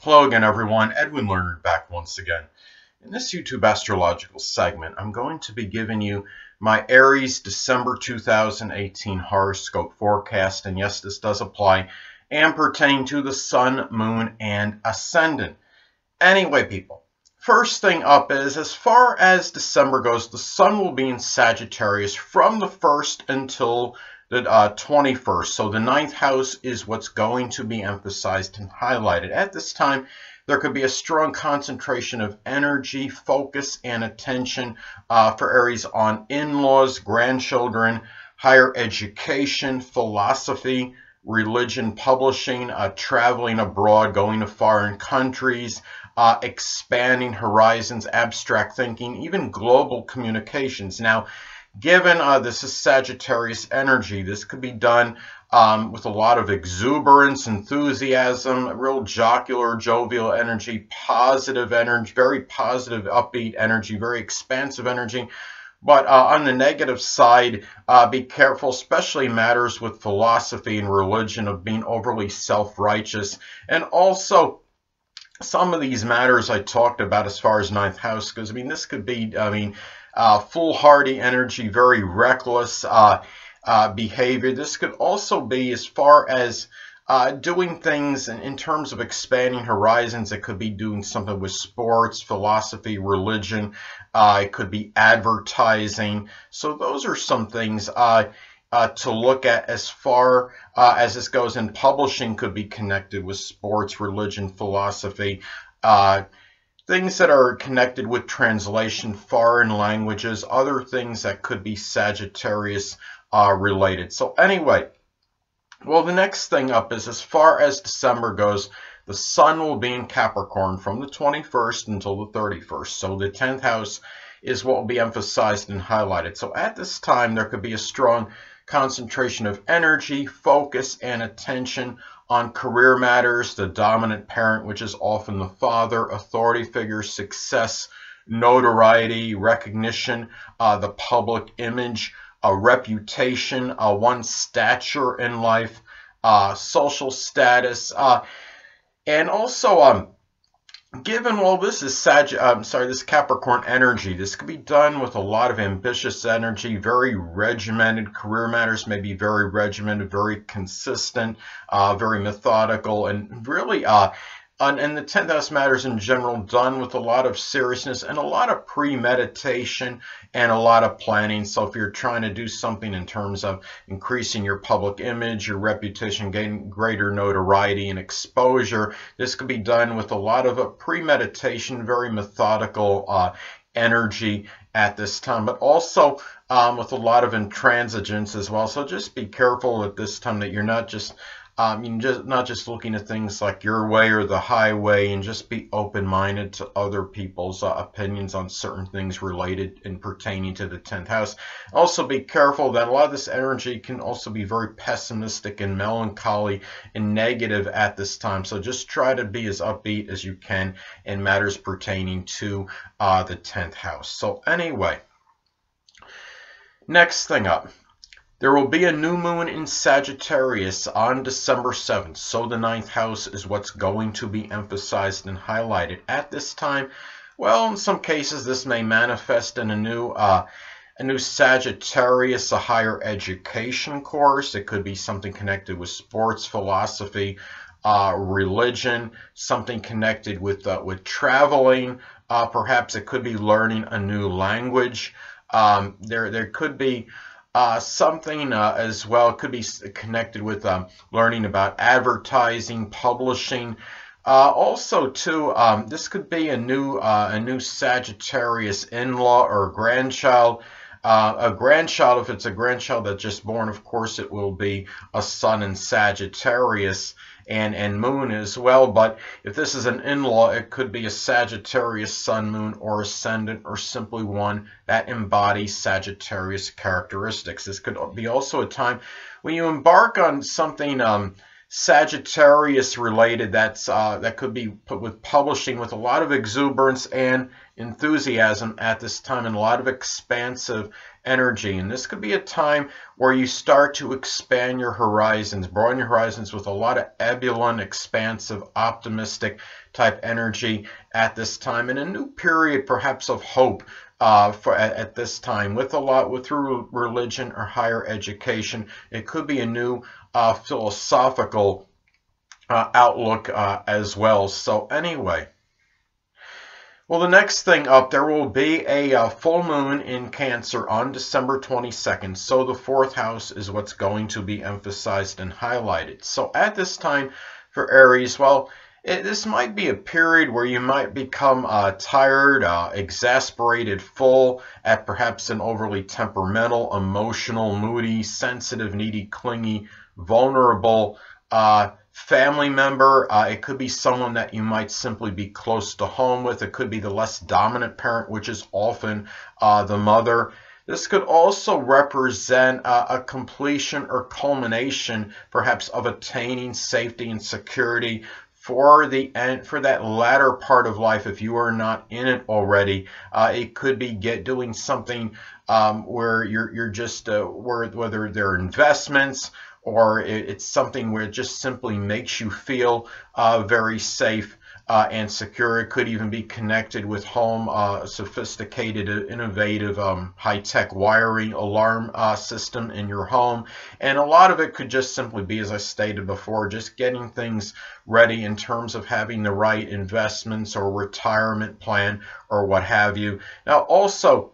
Hello again, everyone. Edwin Learnard back once again. In this YouTube astrological segment, I'm going to be giving you my Aries December 2018 horoscope forecast. And yes, this does apply and pertain to the sun, moon, and ascendant. Anyway, people, first thing up is, as far as December goes, the sun will be in Sagittarius from the 1st until the 21st. So the 9th house is what's going to be emphasized and highlighted. At this time, there could be a strong concentration of energy, focus, and attention for Aries on in-laws, grandchildren, higher education, philosophy, religion, publishing, traveling abroad, going to foreign countries, expanding horizons, abstract thinking, even global communications. Now, given this is Sagittarius energy, this could be done with a lot of exuberance, enthusiasm, real jocular, jovial energy, very positive, upbeat energy, very expansive energy. But on the negative side, be careful, especially matters with philosophy and religion, of being overly self-righteous. And also, some of these matters I talked about as far as 9th house goes. This could be, foolhardy energy, very reckless behavior. This could also be as far as doing things in terms of expanding horizons. It could be doing something with sports, philosophy, religion. It could be advertising. So those are some things to look at as far as this goes. And publishing could be connected with sports, religion, philosophy. Things that are connected with translation, foreign languages, other things that could be Sagittarius related. So anyway, well, the next thing up is, as far as December goes, the sun will be in Capricorn from the 21st until the 31st. So the 10th house is what will be emphasized and highlighted. So at this time, there could be a strong concentration of energy, focus, and attention on career matters, the dominant parent, which is often the father, authority figure, success, notoriety, recognition, the public image, a reputation, one's stature in life, social status, and also given all this is this Capricorn energy, this could be done with a lot of ambitious energy, very regimented. Career matters may be very regimented, very consistent, very methodical, and really, and the 10th house matters in general, done with a lot of seriousness and a lot of premeditation and a lot of planning. So if you're trying to do something in terms of increasing your public image, your reputation, gaining greater notoriety and exposure, this could be done with a lot of premeditation, very methodical energy at this time, but also with a lot of intransigence as well. So just be careful at this time that you're not just not just looking at things like your way or the highway, and just be open-minded to other people's opinions on certain things related and pertaining to the 10th house. Also be careful that a lot of this energy can also be very pessimistic and melancholy and negative at this time. So just try to be as upbeat as you can in matters pertaining to the 10th house. So anyway, next thing up. There will be a new moon in Sagittarius on December 7th, so the 9th house is what's going to be emphasized and highlighted. At this time, well, in some cases, this may manifest in a new Sagittarius, a higher education course. It could be something connected with sports, philosophy, religion, something connected with traveling. Perhaps it could be learning a new language. There could be something as well, could be connected with learning about advertising, publishing. Also, too, this could be a new Sagittarius in-law or grandchild. A grandchild, if it's a grandchild that's just born, of course, it will be a sun in Sagittarius and moon as well. But if this is an in-law, it could be a Sagittarius sun, moon, or ascendant, or simply one that embodies Sagittarius characteristics. This could be also a time when you embark on something Sagittarius related. That could be put with publishing, with a lot of exuberance and enthusiasm at this time, and a lot of expansive energy. And this could be a time where you start to expand your horizons, broaden your horizons with a lot of ebullient, expansive, optimistic type energy at this time, and a new period perhaps of hope at this time, through religion or higher education. It could be a new philosophical outlook as well. So anyway, well, the next thing up, there will be a full moon in Cancer on December 22nd. So the fourth house is what's going to be emphasized and highlighted. So at this time for Aries, well, this might be a period where you might become tired, exasperated, full at perhaps an overly temperamental, emotional, moody, sensitive, needy, clingy, vulnerable family member. It could be someone that you might simply be close to home with. It could be the less dominant parent, which is often the mother. This could also represent a completion or culmination, perhaps, of attaining safety and security for that latter part of life. If you are not in it already, it could be doing something where you're just whether they're investments, or it's something where it just simply makes you feel very safe and secure. It could even be connected with home, sophisticated, innovative, high-tech wiring alarm system in your home. And a lot of it could just simply be, as I stated before, just getting things ready in terms of having the right investments or retirement plan or what have you. Now, also,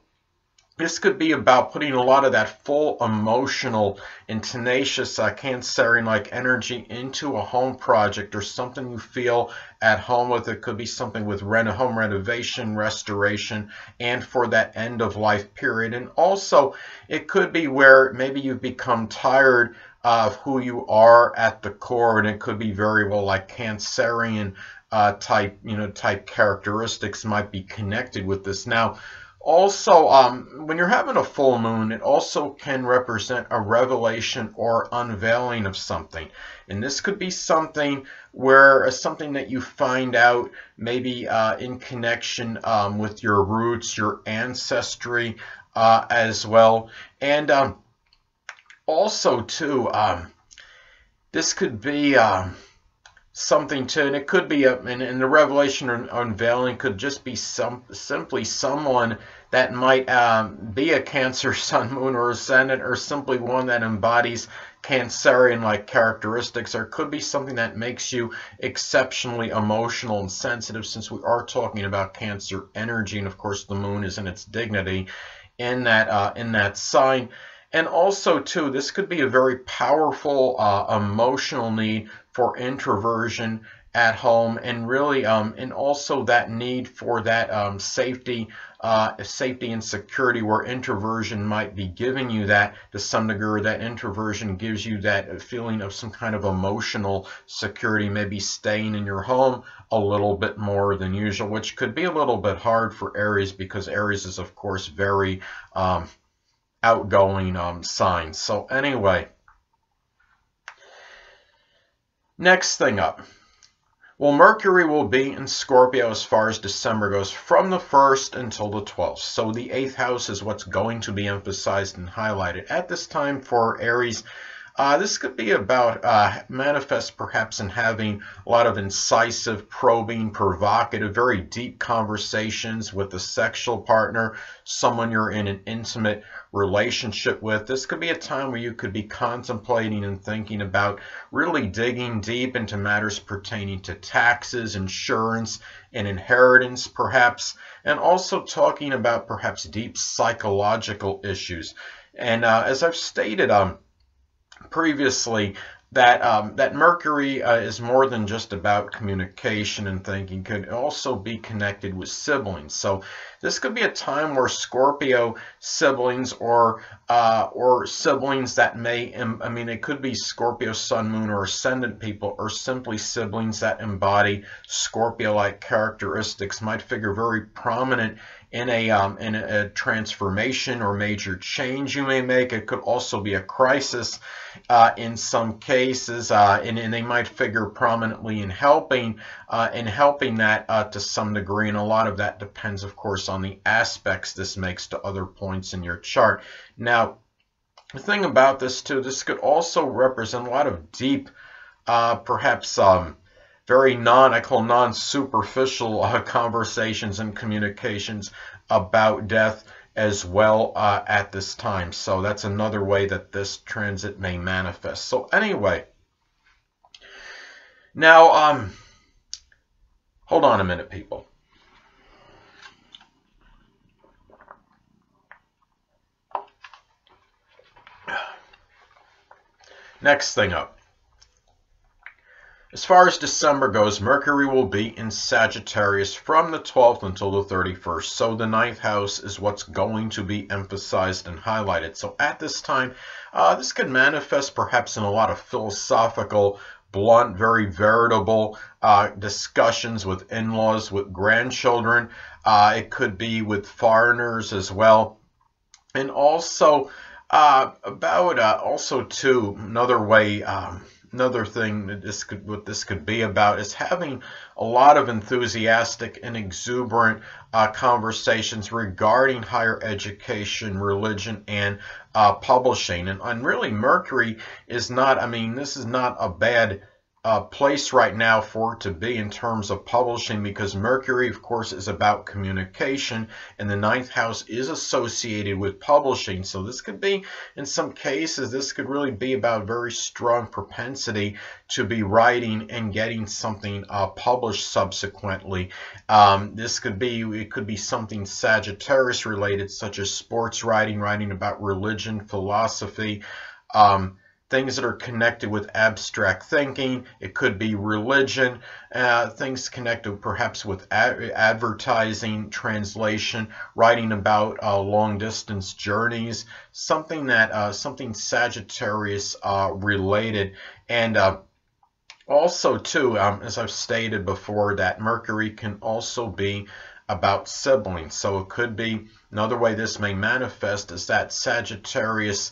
this could be about putting a lot of that full emotional and tenacious Cancerian-like energy into a home project or something you feel at home with. It could be something with home renovation, restoration, and for that end-of-life period. And also, it could be where maybe you've become tired of who you are at the core, and it could be very well like Cancerian type characteristics might be connected with this. Now, also, when you're having a full moon, it also can represent a revelation or unveiling of something. And this could be something that you find out maybe in connection with your roots, your ancestry as well. And also, too, this could be something too, and it could be and the revelation or unveiling could just be simply someone that might be a Cancer sun, moon, or ascendant, or simply one that embodies Cancerian-like characteristics, or it could be something that makes you exceptionally emotional and sensitive, since we are talking about Cancer energy, and of course the moon is in its dignity in that sign. And also, too, this could be a very powerful emotional need for introversion at home, and really, and also that need for that safety and security, where introversion might be giving you that to some degree. That introversion gives you that feeling of some kind of emotional security, maybe staying in your home a little bit more than usual, which could be a little bit hard for Aries, because Aries is, of course, very outgoing sign. So anyway, next thing up, well, Mercury will be in Scorpio as far as December goes, from the 1st until the 12th. So the 8th house is what's going to be emphasized and highlighted at this time for Aries. This could be about manifest perhaps in having a lot of incisive, probing, provocative, very deep conversations with a sexual partner, someone you're in an intimate relationship with. This could be a time where you could be contemplating and thinking about really digging deep into matters pertaining to taxes, insurance, and inheritance perhaps, and also talking about perhaps deep psychological issues. And as I've stated previously, that Mercury is more than just about communication and thinking. Could also be connected with siblings. So this could be a time where Scorpio siblings or siblings that may, it could be Scorpio sun, moon, or ascendant people, or simply siblings that embody Scorpio-like characteristics, might figure very prominent in a transformation or major change you may make. It could also be a crisis in some cases, and they might figure prominently in helping that to some degree. And a lot of that depends, of course, on the aspects this makes to other points in your chart. Now, the thing about this too, this could also represent a lot of deep, perhaps very non-superficial conversations and communications about death as well at this time. So that's another way that this transit may manifest. So anyway, now hold on a minute, people. Next thing up. As far as December goes, Mercury will be in Sagittarius from the 12th until the 31st. So the 9th house is what's going to be emphasized and highlighted. So at this time, this could manifest perhaps in a lot of philosophical, blunt, very veritable discussions with in-laws, with grandchildren. It could be with foreigners as well. And also, also too, another way, another thing that what this could be about is having a lot of enthusiastic and exuberant conversations regarding higher education, religion, and publishing. And really, Mercury is not, I mean, this is not a bad place right now for it to be in terms of publishing, because Mercury, of course, is about communication, and the 9th house is associated with publishing. So this could be, in some cases, this could really be about very strong propensity to be writing and getting something published subsequently. This could be, it could be something Sagittarius related, such as sports writing, writing about religion, philosophy, things that are connected with abstract thinking. It could be religion, things connected perhaps with advertising, translation, writing about long-distance journeys, something that something Sagittarius related. And also too, as I've stated before, that Mercury can also be about siblings. So it could be, another way this may manifest is that Sagittarius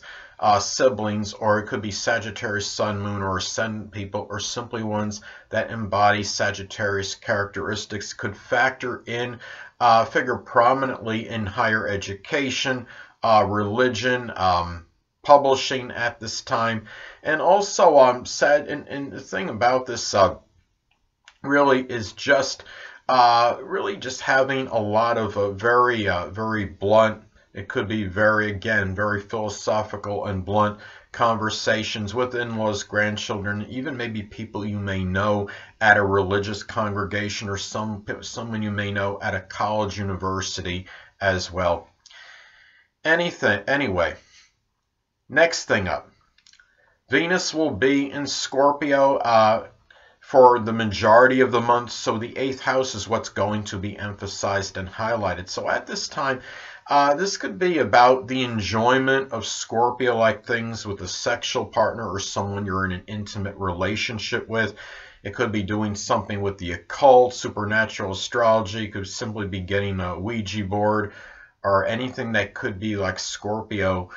siblings, or it could be Sagittarius sun, moon, or ascendant people, or simply ones that embody Sagittarius characteristics, could factor in, figure prominently in higher education, religion, publishing at this time. And also, and the thing about this really is just really just having a lot of very blunt, it could be very, again, very philosophical and blunt conversations with in-laws, grandchildren, even maybe people you may know at a religious congregation, or someone you may know at a college, university as well. Anyway, next thing up. Venus will be in Scorpio for the majority of the month, so the 8th house is what's going to be emphasized and highlighted. So at this time, this could be about the enjoyment of Scorpio-like things with a sexual partner or someone you're in an intimate relationship with. It could be doing something with the occult, supernatural astrology. It could simply be getting a Ouija board, or anything that could be like Scorpio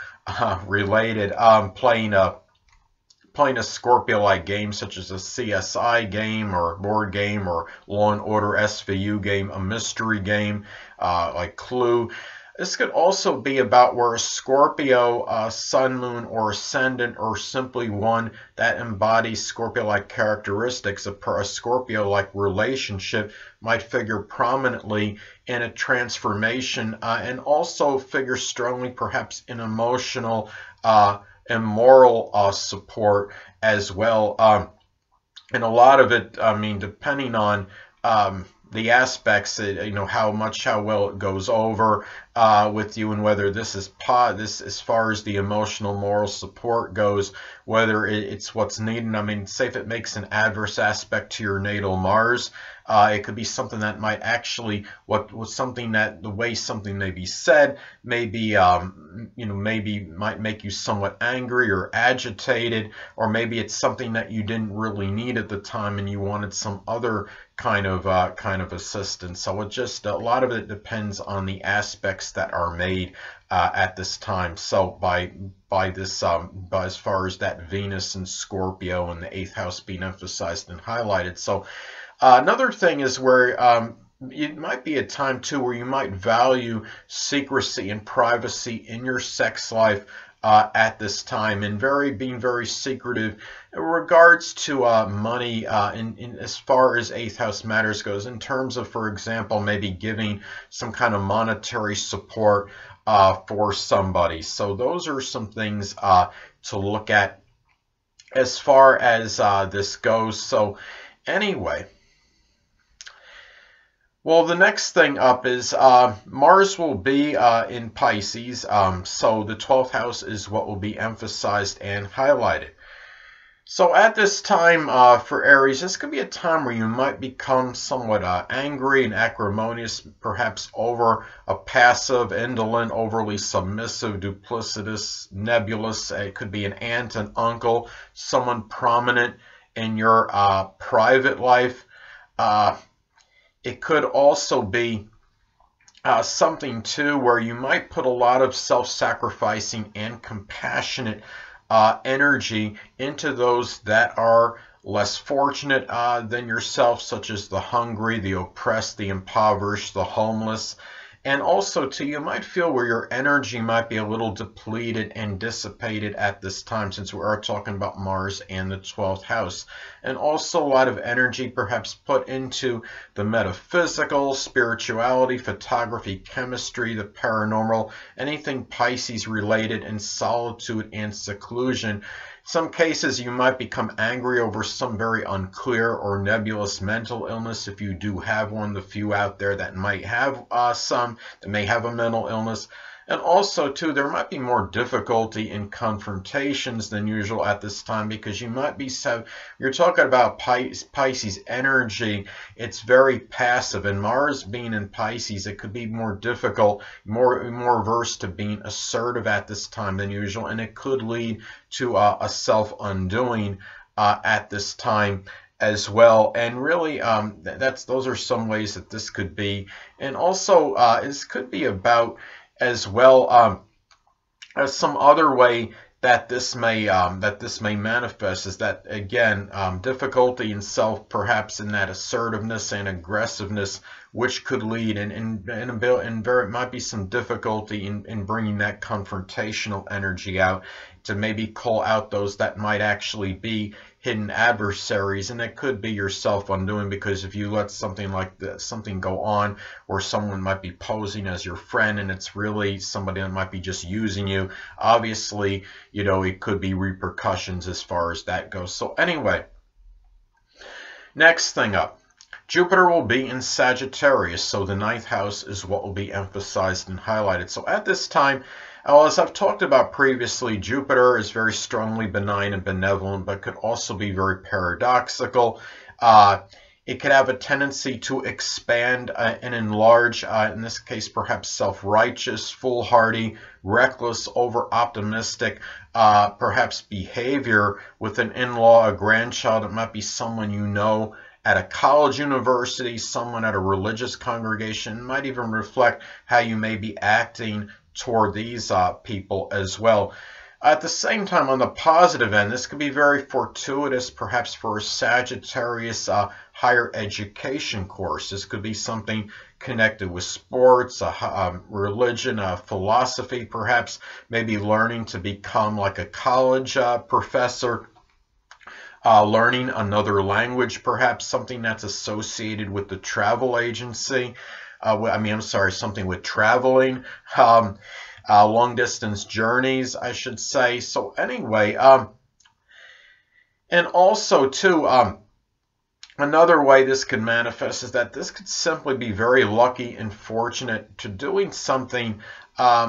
related. Playing a Scorpio-like game, such as a CSI game, or a board game, or Law and Order SVU game, a mystery game like Clue. This could also be about where a Scorpio sun, moon, or ascendant, or simply one that embodies Scorpio-like characteristics, a Scorpio-like relationship, might figure prominently in a transformation, and also figure strongly perhaps in emotional and moral support as well. And a lot of it, I mean, depending on the aspects, how well it goes over, with you, and whether this is this as far as the emotional moral support goes, whether it's what's needed. I mean, say if it makes an adverse aspect to your natal Mars, it could be something that might actually something that the way something may be said, maybe maybe might make you somewhat angry or agitated, or maybe it's something that you didn't really need at the time and you wanted some other kind of assistance. So it just, a lot of it depends on the aspects that are made at this time. So by this as far as that Venus and Scorpio and the 8th house being emphasized and highlighted. So another thing is where it might be a time too where you might value secrecy and privacy in your sex life at this time, and being very secretive in regards to money in as far as 8th house matters goes, in terms of, for example, maybe giving some kind of monetary support for somebody. So those are some things to look at as far as this goes. So anyway, well, the next thing up is Mars will be in Pisces, so the 12th house is what will be emphasized and highlighted. So at this time for Aries, this could be a time where you might become somewhat angry and acrimonious, perhaps over a passive, indolent, overly submissive, duplicitous, nebulous. It could be an aunt, an uncle, someone prominent in your private life. It could also be something too where you might put a lot of self-sacrificing and compassionate energy into those that are less fortunate than yourself, such as the hungry, the oppressed, the impoverished, the homeless. And also too, you might feel where your energy might be a little depleted and dissipated at this time, since we are talking about Mars and the 12th house. And also a lot of energy perhaps put into the metaphysical, spirituality, photography, chemistry, the paranormal, anything Pisces related, and solitude and seclusion. Some cases you might become angry over some very unclear or nebulous mental illness, if you do have one, the few out there that might have that may have a mental illness. And also too, there might be more difficulty in confrontations than usual at this time, because you might be you're talking about Pisces energy. It's very passive, and Mars being in Pisces, it could be more difficult, more averse to being assertive at this time than usual, and it could lead to a self-undoing at this time as well. And really those are some ways that this could be. And also this could be about as well as some other way that this may manifest is that, again, difficulty in self, perhaps in that assertiveness and aggressiveness, which could lead and there might be some difficulty in bringing that confrontational energy out to maybe call out those that might actually be hidden adversaries, and it could be yourself undoing, because if you let something like this, something go on where someone might be posing as your friend and it's really somebody that might be just using you, obviously, you know, it could be repercussions as far as that goes. So anyway, next thing up, Jupiter will be in Sagittarius, so the 9th house is what will be emphasized and highlighted. So at this time, as I've talked about previously, Jupiter is very strongly benign and benevolent, but could also be very paradoxical. It could have a tendency to expand and enlarge, in this case perhaps self-righteous, foolhardy, reckless, over-optimistic, perhaps behavior with an in-law, a grandchild. It might be someone you know at a college, university, someone at a religious congregation. It might even reflect how you may be acting toward these people as well. At the same time, on the positive end, this could be very fortuitous, perhaps for a Sagittarius higher education course. This could be something connected with sports, religion, philosophy, perhaps maybe learning to become like a college professor, learning another language, perhaps something that's associated with the travel agency. Something with traveling, long distance journeys, I should say. So anyway, and also too, Another way this could manifest is that this could simply be very lucky and fortunate to doing something,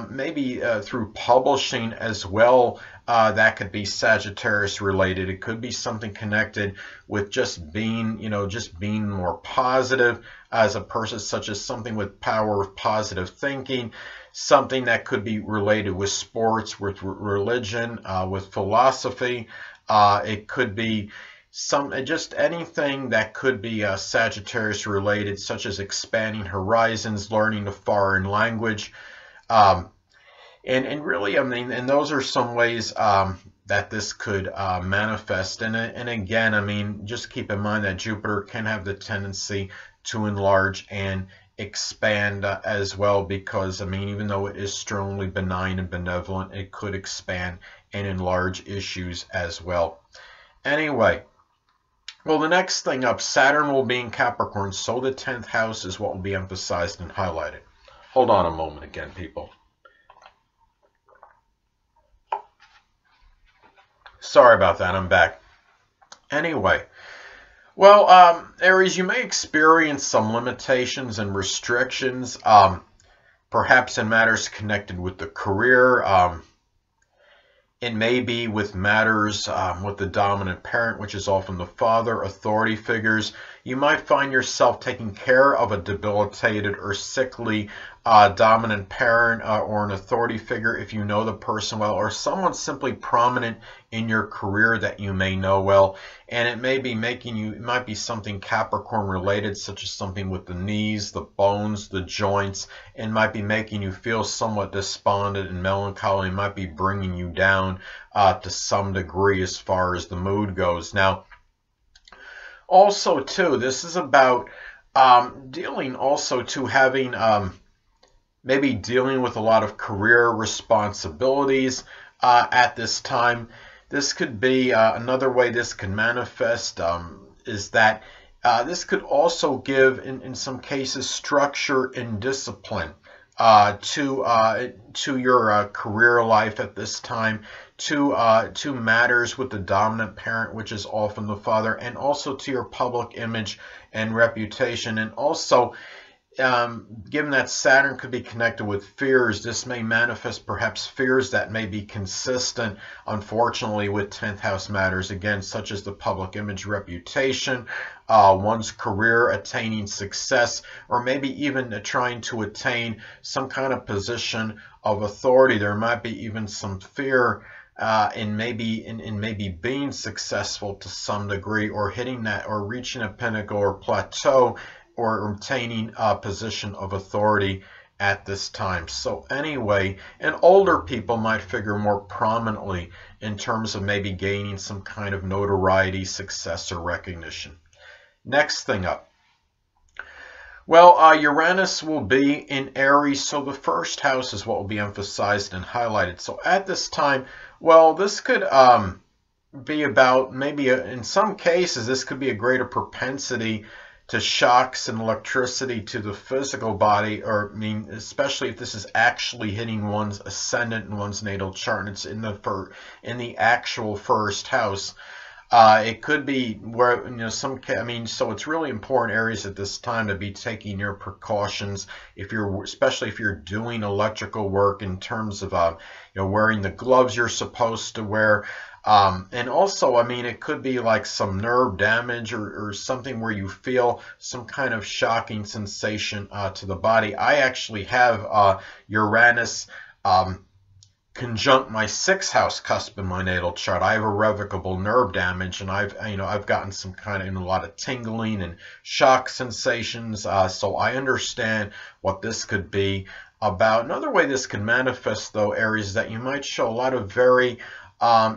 maybe through publishing as well. That could be Sagittarius related. It could be something connected with just being, just being more positive as a person, such as something with power of positive thinking, something that could be related with sports, with religion, with philosophy. It could be just anything that could be Sagittarius related, such as expanding horizons, learning a foreign language, and really, I mean, and those are some ways that this could manifest. And again, I mean, just keep in mind that Jupiter can have the tendency to enlarge and expand as well, because I mean, even though it is strongly benign and benevolent, it could expand and enlarge issues as well. Anyway. Well, the next thing up, Saturn will be in Capricorn, so the 10th house is what will be emphasized and highlighted. Hold on a moment again, people. Sorry about that, I'm back. Anyway, well, Aries, you may experience some limitations and restrictions, perhaps in matters connected with the career. It may be with matters with the dominant parent, which is often the father, authority figures. You might find yourself taking care of a debilitated or sickly dominant parent or an authority figure if you know the person well, or someone simply prominent in your career that you may know well. And it may be making you, it might be something Capricorn related, such as something with the knees, the bones, the joints, and might be making you feel somewhat despondent and melancholy. It might be bringing you down to some degree as far as the mood goes. Now, also too, this is about dealing also to having maybe dealing with a lot of career responsibilities at this time. This could be another way this can manifest is that this could also give, in some cases, structure and discipline to your career life at this time, to matters with the dominant parent, which is often the father, and also to your public image and reputation. And also, given that Saturn could be connected with fears, this may manifest perhaps fears that may be consistent, unfortunately, with 10th house matters, again, such as the public image, reputation, one's career, attaining success, or maybe even trying to attain some kind of position of authority. There might be even some fear in maybe being successful to some degree, or hitting that, or reaching a pinnacle or plateau, or obtaining a position of authority at this time. So anyway, and older people might figure more prominently in terms of maybe gaining some kind of notoriety, success, or recognition. Next thing up. Well, Uranus will be in Aries, so the first house is what will be emphasized and highlighted. So at this time, well, this could be about maybe, in some cases, this could be a greater propensity to shocks and electricity to the physical body, or I mean, especially if this is actually hitting one's ascendant in one's natal chart, and it's in the actual first house. It could be where, so it's really important, Aries, at this time to be taking your precautions, especially if you're doing electrical work, in terms of wearing the gloves you're supposed to wear. And also, I mean, it could be like some nerve damage, or something where you feel some kind of shocking sensation to the body. I actually have Uranus conjunct my 6th house cusp in my natal chart. I have irrevocable nerve damage, and I've gotten some kind of a lot of tingling and shock sensations. So I understand what this could be about. Another way this can manifest, though, Aries, is that you might show a lot of very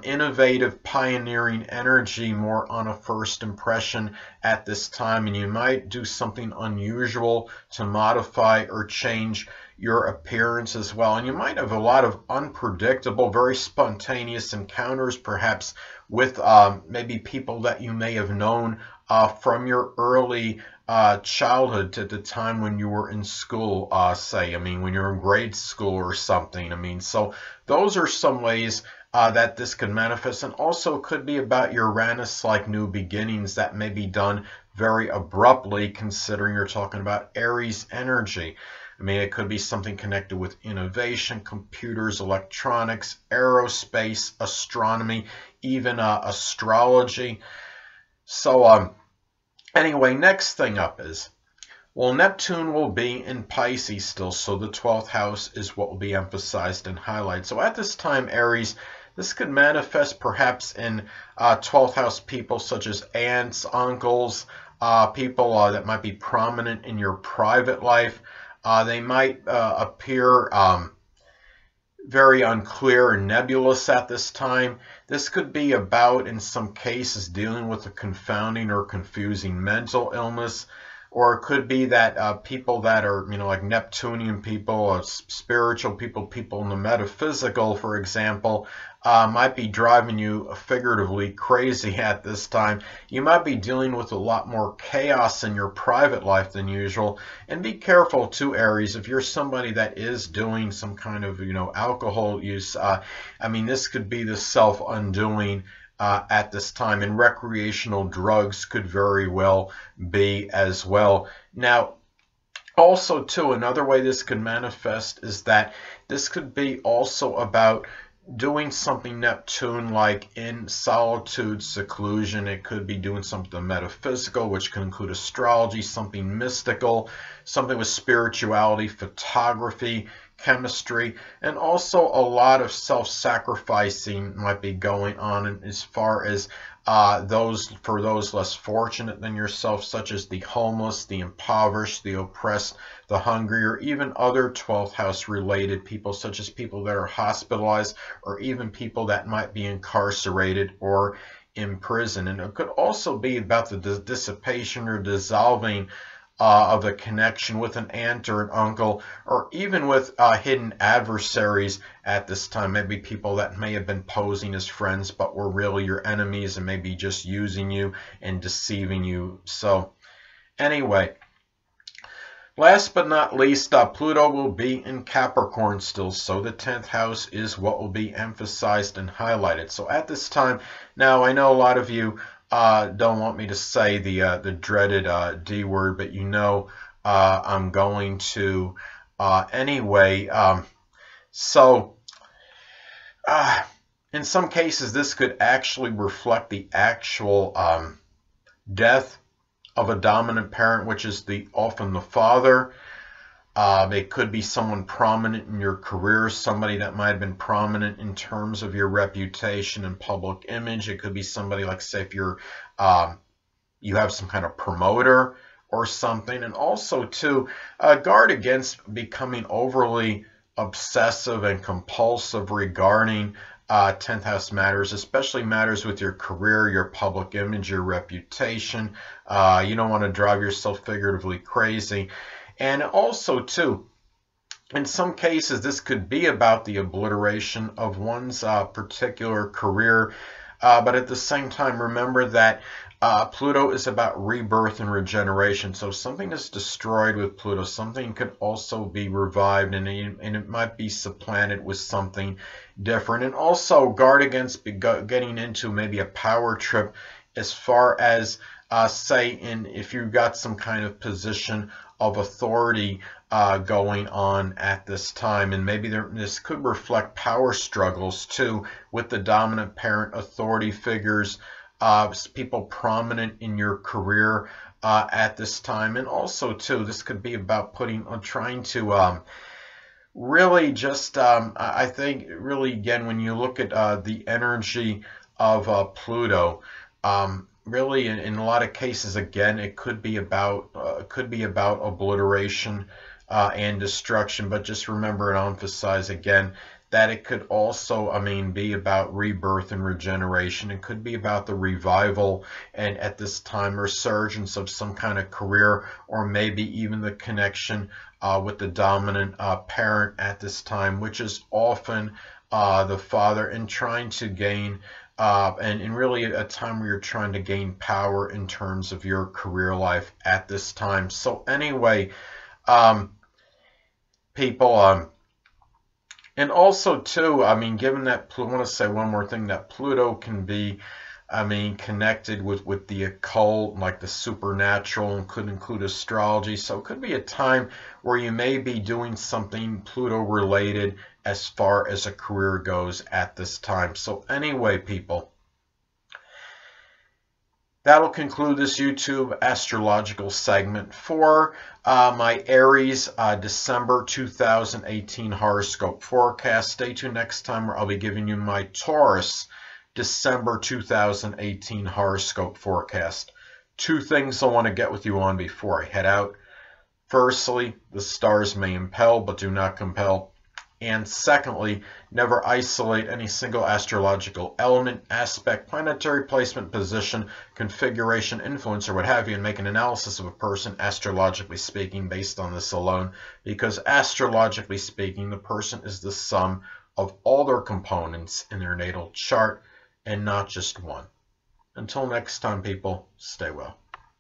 innovative, pioneering energy more on a first impression at this time, and you might do something unusual to modify or change your appearance as well. And you might have a lot of unpredictable, very spontaneous encounters, perhaps with maybe people that you may have known from your early childhood, to the time when you were in school, say, when you're in grade school or something. So those are some ways that this could manifest. And also could be about Uranus, like new beginnings that may be done very abruptly, considering you're talking about Aries energy. I mean, it could be something connected with innovation, computers, electronics, aerospace, astronomy, even astrology. So anyway, next thing up is, well, Neptune will be in Pisces still, so the 12th house is what will be emphasized and highlighted. So at this time, Aries, this could manifest perhaps in 12th house people such as aunts, uncles, people that might be prominent in your private life. They might appear very unclear and nebulous at this time. This could be about, in some cases, dealing with a confounding or confusing mental illness, or it could be that people that are, like Neptunian people, spiritual people, people in the metaphysical, for example, might be driving you figuratively crazy at this time. You might be dealing with a lot more chaos in your private life than usual. And be careful too, Aries, if you're somebody that is doing some kind of, alcohol use. I mean, this could be the self-undoing at this time, and recreational drugs could very well be as well. Now, also too, another way this could manifest is that this could be also about doing something Neptune-like in solitude, seclusion. It could be doing something metaphysical, which can include astrology, something mystical, something with spirituality, photography, chemistry, and also a lot of self-sacrificing might be going on as far as for those less fortunate than yourself, such as the homeless, the impoverished, the oppressed, the hungry, or even other 12th house related people, such as people that are hospitalized, or even people that might be incarcerated or in prison. And it could also be about the dissipation or dissolving of a connection with an aunt or an uncle, or even with hidden adversaries at this time. Maybe people that may have been posing as friends but were really your enemies and maybe just using you and deceiving you. So anyway, last but not least, Pluto will be in Capricorn still, so the 10th house is what will be emphasized and highlighted. So at this time, now I know a lot of you don't want me to say the dreaded D word, but I'm going to anyway. In some cases, this could actually reflect the actual death of a dominant parent, which is often the father. It could be someone prominent in your career, somebody that might have been prominent in terms of your reputation and public image. It could be somebody like, say, if you have some kind of promoter or something. And also, too, guard against becoming overly obsessive and compulsive regarding 10th house matters, especially matters with your career, your public image, your reputation. You don't want to drive yourself figuratively crazy. And also, too, in some cases, this could be about the obliteration of one's particular career. But at the same time, remember that Pluto is about rebirth and regeneration. So if something is destroyed with Pluto, something could also be revived, and it might be supplanted with something different. And also guard against getting into maybe a power trip as far as, say, if you've got some kind of position of authority going on at this time. And maybe this could reflect power struggles too with the dominant parent, authority figures, people prominent in your career at this time. And also too, this could be about trying to really just, I think really, again, when you look at the energy of Pluto, really, in a lot of cases, again, it could be about obliteration and destruction. But just remember, and I'll emphasize again, that it could also, be about rebirth and regeneration. It could be about the revival and, at this time, resurgence of some kind of career, or maybe even the connection with the dominant parent at this time, which is often the father, and trying to gain and really a time where you're trying to gain power in terms of your career life at this time. So anyway, people, and also too, given that I want to say one more thing, that Pluto can be connected with the occult, like the supernatural, and could include astrology. So it could be a time where you may be doing something Pluto related as far as a career goes at this time. So anyway, people, that'll conclude this YouTube astrological segment for my Aries December 2018 horoscope forecast. Stay tuned next time where I'll be giving you my Taurus December 2018 horoscope forecast. Two things I want to get with you on before I head out. Firstly, the stars may impel but do not compel. And secondly, never isolate any single astrological element, aspect, planetary placement, position, configuration, influence, or what have you, and make an analysis of a person, astrologically speaking, based on this alone. Because astrologically speaking, the person is the sum of all their components in their natal chart, and not just one. Until next time, people, stay well.